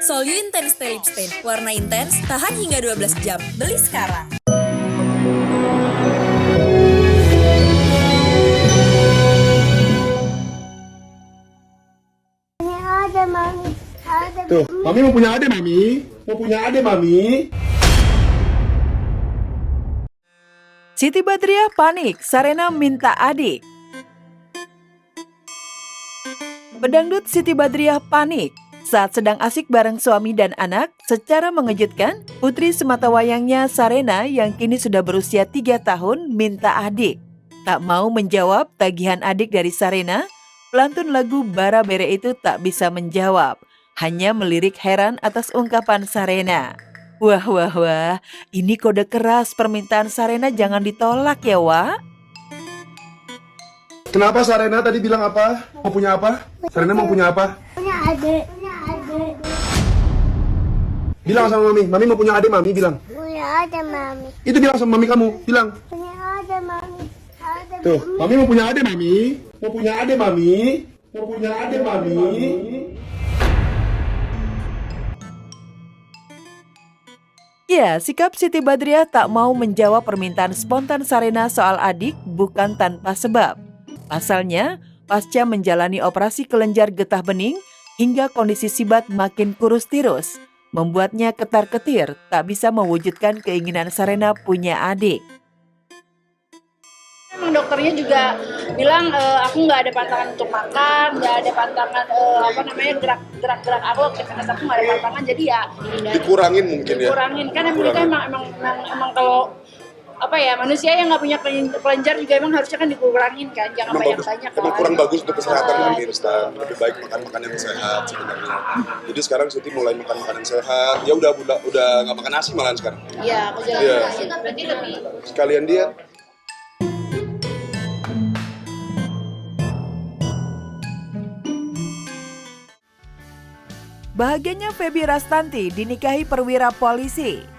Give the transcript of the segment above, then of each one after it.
Sol You Intense Stay Lip Stain. Warna intens, tahan hingga 12 jam. Beli sekarang. Ada mami. Ada. Tuh, mami mau punya adik, mami. Mau punya adik, mami. Siti Badriah panik, Sarena minta adik. Pedangdut Siti Badriah panik saat sedang asik bareng suami dan anak. Secara mengejutkan, putri sematawayangnya Sarena yang kini sudah berusia 3 tahun minta adik. Tak mau menjawab tagihan adik dari Sarena, pelantun lagu Bara Bere itu tak bisa menjawab, hanya melirik heran atas ungkapan Sarena. Wah, ini kode keras, permintaan Sarena jangan ditolak ya, Wak. Kenapa Sarena tadi bilang apa? Mau punya apa? Sarena mau punya apa? Punya adik. Punya adik. Bilang sama mami. Mami mau punya adik, mami bilang. Punya adik mami. Itu bilang sama mami kamu. Bilang. Punya adik mami. Ada Tuh, mami mau punya adik, mami. Mau punya adik, mami. Mau punya adik, mami. Ya, sikap Siti Badriah tak mau menjawab permintaan spontan Sarena soal adik bukan tanpa sebab. Pasalnya, pasca menjalani operasi kelenjar getah bening hingga kondisi Sibat makin kurus tirus, membuatnya ketar-ketir tak bisa mewujudkan keinginan Sarena punya adik. Emang dokternya juga bilang aku nggak ada pantangan untuk makan, nggak ada pantangan gerak-gerak aku, aktivitas aku nggak ada pantangan, jadi ya Dikurangin mungkin ya. kurangin kan emang kalau apa ya, manusia yang nggak punya kelenjar juga emang harusnya kan dikurangin kan, jangan banyak-banyak kan. Emang kurang bagus untuk kesehatan mungkin, Stan. Lebih baik makan yang sehat sebenarnya. Jadi sekarang Siti mulai makan makanan sehat. Ya udah nggak makan nasi malahan sekarang. Iya, aku jalan Iya. nasi, berarti lebih. Sekalian diet. Bahagianya Feby Rastanti dinikahi perwira polisi.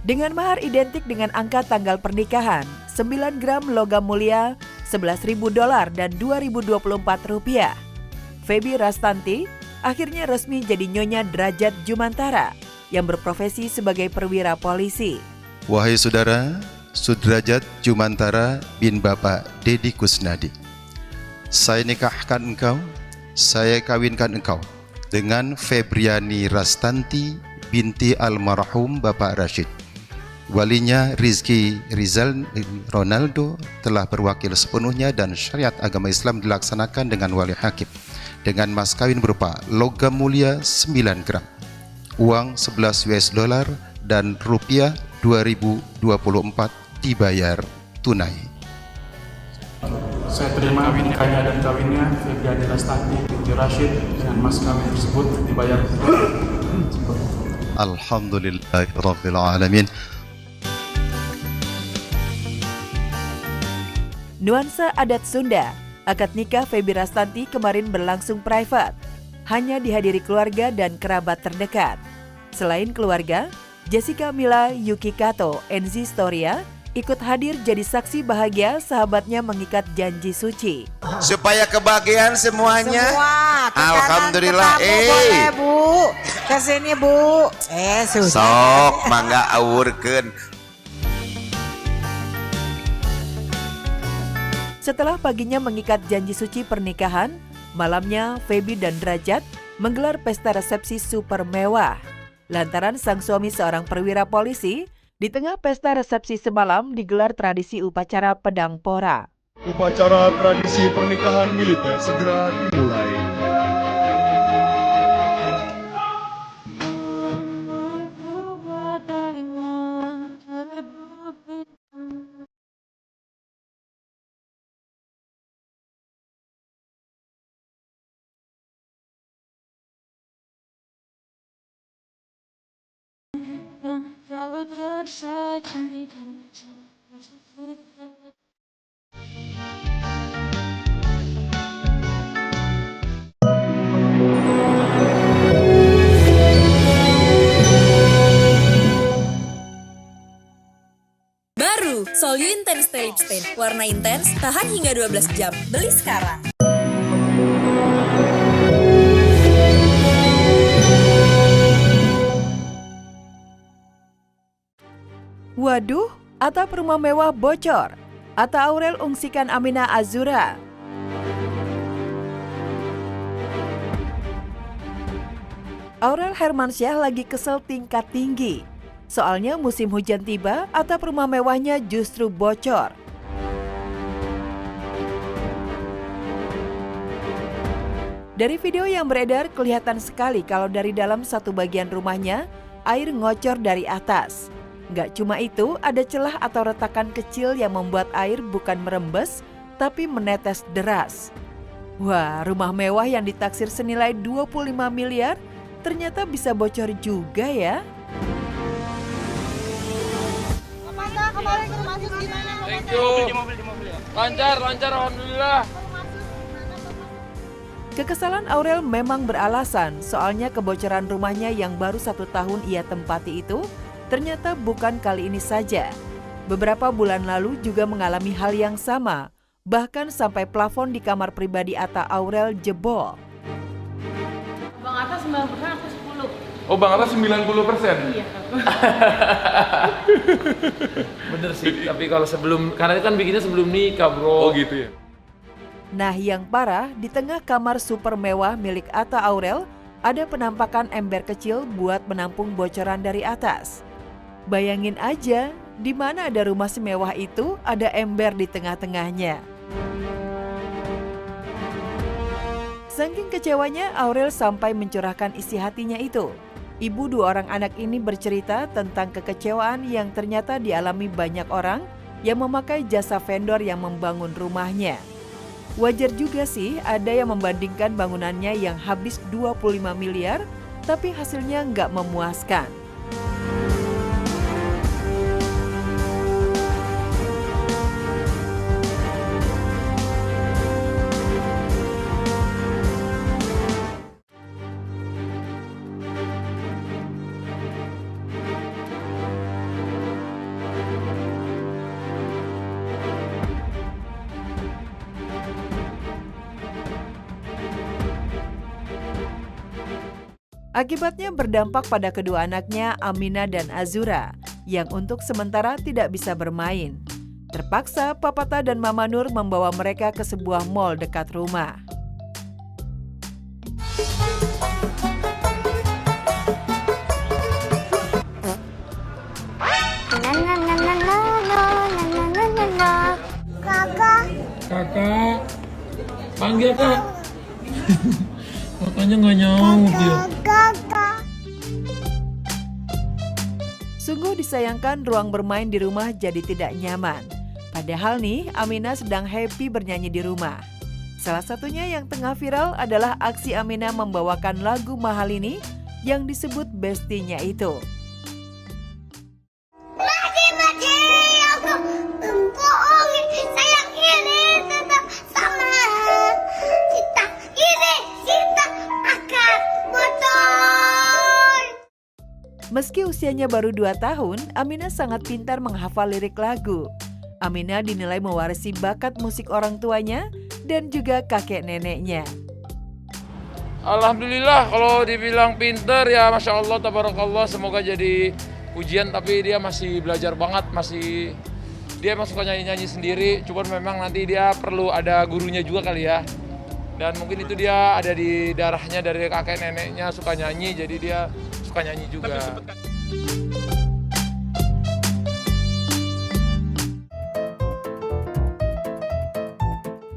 Dengan mahar identik dengan angka tanggal pernikahan, 9 gram logam mulia, $11.000 dan Rp2.024. Feby Rastanti akhirnya resmi jadi Nyonya Derajat Jumantara yang berprofesi sebagai perwira polisi. Wahai saudara, Sudrajat Jumantara bin Bapak Dedi Kusnadi, saya nikahkan engkau, saya kawinkan engkau dengan Febriani Rastanti binti almarhum Bapak Rashid. Walinya Rizky Rizal Ronaldo telah berwakil sepenuhnya dan syariat agama Islam dilaksanakan dengan wali hakim dengan mas kawin berupa logam mulia 9 gram, uang $11 dan rupiah 2024 dibayar tunai. Saya terima nikahnya dan kawinnya Febriani Rastanti binti Rashid dengan mas kawin tersebut dibayar. Alhamdulillahirabbil alamin. Nuansa adat Sunda, akad nikah Feby Rastanti kemarin berlangsung private, hanya dihadiri keluarga dan kerabat terdekat. Selain keluarga, Jessica Mila Yuki Kato, Enzi Storia, ikut hadir jadi saksi bahagia sahabatnya mengikat janji suci. Supaya kebahagiaan semuanya. Semua. Alhamdulillah. Boleh Bu, kesini Bu. Sudah. Sok mangga awurkeun. Setelah paginya mengikat janji suci pernikahan, malamnya Feby dan Derajat menggelar pesta resepsi super mewah. Lantaran sang suami seorang perwira polisi, di tengah pesta resepsi semalam digelar tradisi upacara pedang pora. Upacara tradisi pernikahan militer segera dimulai. Baru, Sol You Intense Stay Lip Stain. Warna intens, tahan hingga 12 jam. Beli sekarang. Waduh, atap rumah mewah bocor. Atta Aurel ungsikan Aminah Azura. Aurel Hermansyah lagi kesel tingkat tinggi. Soalnya musim hujan tiba, atap rumah mewahnya justru bocor. Dari video yang beredar, kelihatan sekali kalau dari dalam satu bagian rumahnya, air ngocor dari atas. Nggak cuma itu, ada celah atau retakan kecil yang membuat air bukan merembes, tapi menetes deras. Wah, rumah mewah yang ditaksir senilai 25 miliar, ternyata bisa bocor juga ya. Thank you. Lancar, alhamdulillah. Kekesalan Aurel memang beralasan, soalnya kebocoran rumahnya yang baru 1 tahun ia tempati itu ternyata bukan kali ini saja. Beberapa bulan lalu juga mengalami hal yang sama, bahkan sampai plafon di kamar pribadi Atta Aurel jebol. Bang Atta 90%, aku 10%. Oh, Bang Atta 90%? Iya. Bener sih, tapi kalau karena kan bikinnya sebelum nikah, bro. Oh gitu ya? Nah, yang parah, di tengah kamar super mewah milik Atta Aurel, ada penampakan ember kecil buat menampung bocoran dari atas. Bayangin aja, di mana ada rumah semewah itu, ada ember di tengah-tengahnya. Saking kecewanya, Aurel sampai mencurahkan isi hatinya itu. Ibu 2 orang anak ini bercerita tentang kekecewaan yang ternyata dialami banyak orang yang memakai jasa vendor yang membangun rumahnya. Wajar juga sih ada yang membandingkan bangunannya yang habis 25 miliar, tapi hasilnya nggak memuaskan. Akibatnya berdampak pada kedua anaknya Aminah dan Azura yang untuk sementara tidak bisa bermain. Terpaksa Papa Ta dan Mama Nur membawa mereka ke sebuah mal dekat rumah. Kakak, panggil kak. Makanya nggak nyaut dia. Sungguh disayangkan ruang bermain di rumah jadi tidak nyaman. Padahal nih, Aminah sedang happy bernyanyi di rumah. Salah satunya yang tengah viral adalah aksi Aminah membawakan lagu mahal ini yang disebut bestinya itu. Meski usianya baru 2 tahun, Aminah sangat pintar menghafal lirik lagu. Aminah dinilai mewarisi bakat musik orang tuanya dan juga kakek neneknya. Alhamdulillah, kalau dibilang pinter ya Masya Allah, tabarakallah, semoga jadi pujian, tapi dia masih belajar banget, dia emang suka nyanyi-nyanyi sendiri, cuman memang nanti dia perlu ada gurunya juga kali ya. Dan mungkin itu dia ada di darahnya dari kakek neneknya suka nyanyi, jadi dia suka nyanyi juga.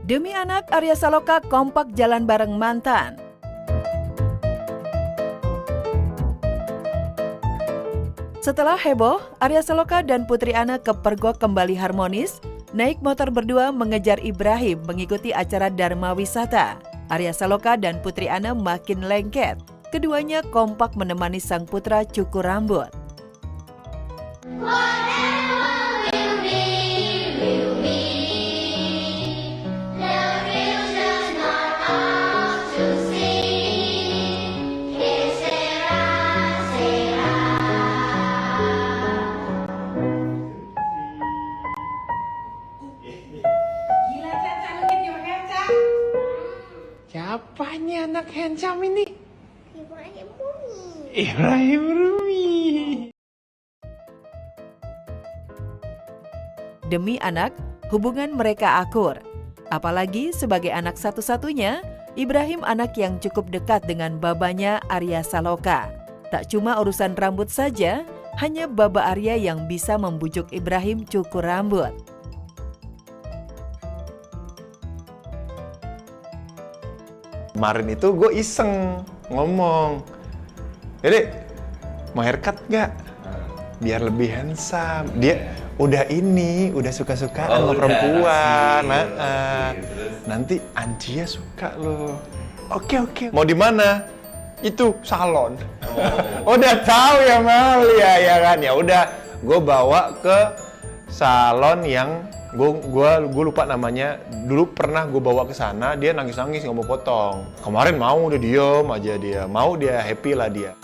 Demi anak, Arya Saloka kompak jalan bareng mantan. Setelah heboh, Arya Saloka dan Putri Ana kepergok kembali harmonis, naik motor berdua mengejar Ibrahim mengikuti acara Dharma Wisata. Arya Saloka dan Putri Ana makin lengket. Keduanya kompak menemani sang putra cukur rambut. Siapa nih anak handsome ini? Ibrahim Bumi. Ibrahim Rumi. Demi anak, hubungan mereka akur. Apalagi sebagai anak satu-satunya, Ibrahim anak yang cukup dekat dengan babanya Arya Saloka. Tak cuma urusan rambut saja, hanya baba Arya yang bisa membujuk Ibrahim cukur rambut. Kemarin itu gue iseng ngomong, Dede, mau haircut nggak? Biar lebih handsome. Dia udah suka-sukaan sama perempuan. Nanti Anjia suka loh. Oke. Mau di mana? Itu salon. Udah tahu ya Mal ya kan. Ya udah, gue bawa ke salon yang gue lupa namanya. Dulu pernah gue bawa ke sana, dia nangis-nangis nggak mau potong. Kemarin mau, udah diem aja dia. Mau, dia happy lah dia.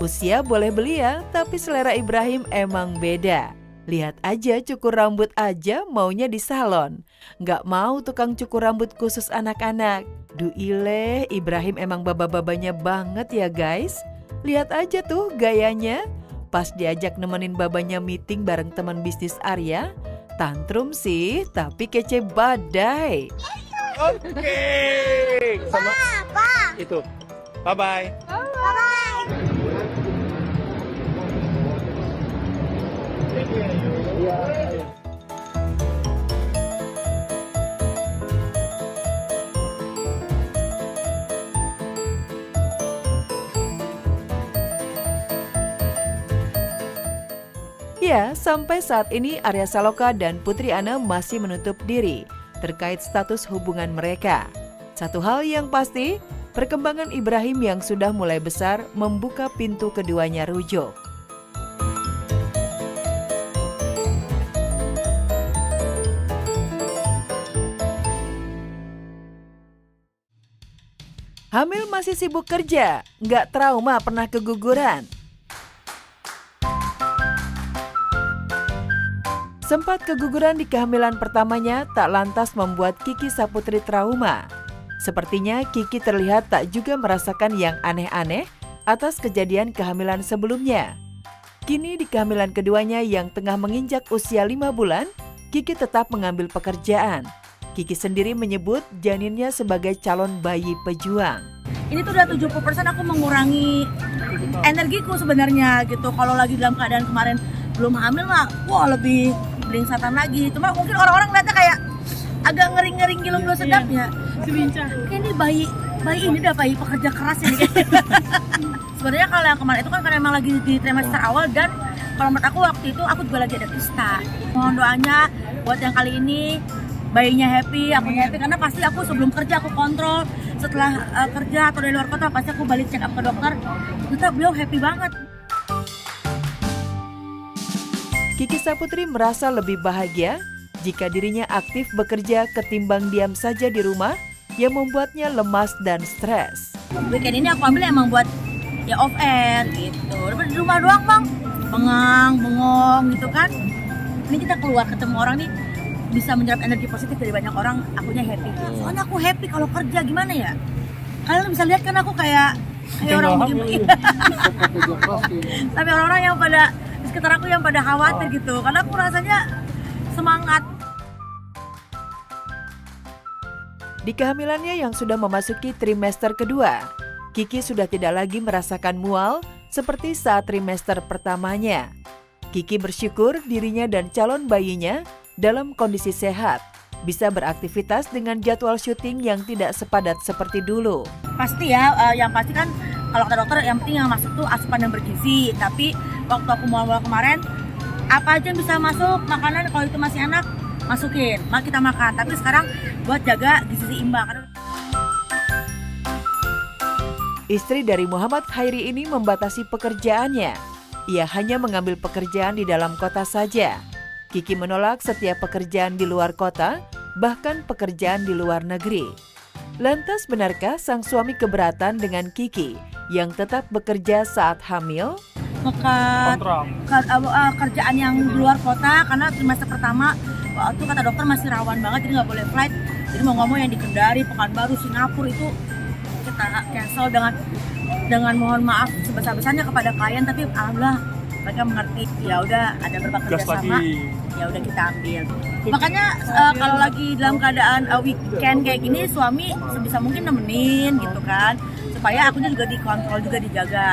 Usia boleh belia, tapi selera Ibrahim emang beda. Lihat aja cukur rambut aja maunya di salon. Nggak mau tukang cukur rambut khusus anak-anak. Duileh, Ibrahim emang baba-babanya banget ya guys. Lihat aja tuh gayanya. Pas diajak nemenin babanya meeting bareng teman bisnis Arya, tantrum sih, tapi kece badai. Oke. Sama itu. Bye-bye. Ya, sampai saat ini Arya Saloka dan Putri Ana masih menutup diri terkait status hubungan mereka. Satu hal yang pasti, perkembangan Ibrahim yang sudah mulai besar membuka pintu keduanya rujuk. Hamil masih sibuk kerja, nggak trauma pernah keguguran. Sempat keguguran di kehamilan pertamanya tak lantas membuat Kiki Saputri trauma. Sepertinya Kiki terlihat tak juga merasakan yang aneh-aneh atas kejadian kehamilan sebelumnya. Kini di kehamilan keduanya yang tengah menginjak usia 5 bulan, Kiki tetap mengambil pekerjaan. Kiki sendiri menyebut janinnya sebagai calon bayi pejuang. Ini tuh udah 70% aku mengurangi energiku sebenarnya gitu. Kalau lagi dalam keadaan kemarin belum hamil mah, wah lebih belingsatan lagi. Cuma mungkin orang-orang ngeliatnya kayak agak ngering-ngering gitu belum sedap ya. Kayak ini bayi ini udah bayi pekerja keras ini. Sebenarnya kalau yang kemarin itu kan karena emang lagi di trimester awal, dan kalau menurut aku waktu itu aku juga lagi ada kista. Mohon doanya buat yang kali ini bayinya happy, aku happy, karena pasti aku sebelum kerja aku kontrol, setelah kerja atau dari luar kota pasti aku balik check up ke dokter. Ternyata beliau happy banget. Kiki Saputri merasa lebih bahagia jika dirinya aktif bekerja ketimbang diam saja di rumah yang membuatnya lemas dan stres. Weekend ini aku ambil emang buat ya off air gitu. Di rumah doang bang, bengong gitu kan. Ini kita keluar ketemu orang nih, bisa menyerap energi positif dari banyak orang, akunya happy. Soalnya aku happy kalau kerja, gimana ya? Kalian bisa lihat kan aku kayak orang begini. Tapi orang-orang yang pada di sekitar aku yang pada khawatir gitu, karena aku rasanya semangat. Di kehamilannya yang sudah memasuki trimester kedua, Kiki sudah tidak lagi merasakan mual seperti saat trimester pertamanya. Kiki bersyukur dirinya dan calon bayinya dalam kondisi sehat, bisa beraktivitas dengan jadwal syuting yang tidak sepadat seperti dulu. Pasti ya, yang pasti kan kalau kata dokter yang penting yang masuk tuh asupan yang bergizi. Tapi waktu aku mual-mual kemarin, apa aja yang bisa masuk makanan, kalau itu masih anak masukin, maka kita makan. Tapi sekarang buat jaga gizi seimbang. Istri dari Muhammad Khairi ini membatasi pekerjaannya. Ia hanya mengambil pekerjaan di dalam kota saja. Kiki menolak setiap pekerjaan di luar kota, bahkan pekerjaan di luar negeri. Lantas benarkah sang suami keberatan dengan Kiki yang tetap bekerja saat hamil? Kerjaan yang di luar kota, karena trimester pertama waktu kata dokter masih rawan banget, jadi nggak boleh flight. Jadi mau ngomong yang di Kendari, Pekanbaru, Singapura itu kita cancel dengan mohon maaf sebesar-besarnya kepada klien. Tapi alhamdulillah mereka mengerti. Ya udah ada beberapa Gas kerjasama, lagi. ya udah kita ambil. Makanya kalau lagi dalam keadaan weekend kayak gini, suami sebisa mungkin nemenin gitu kan, supaya akunya juga dikontrol juga dijaga.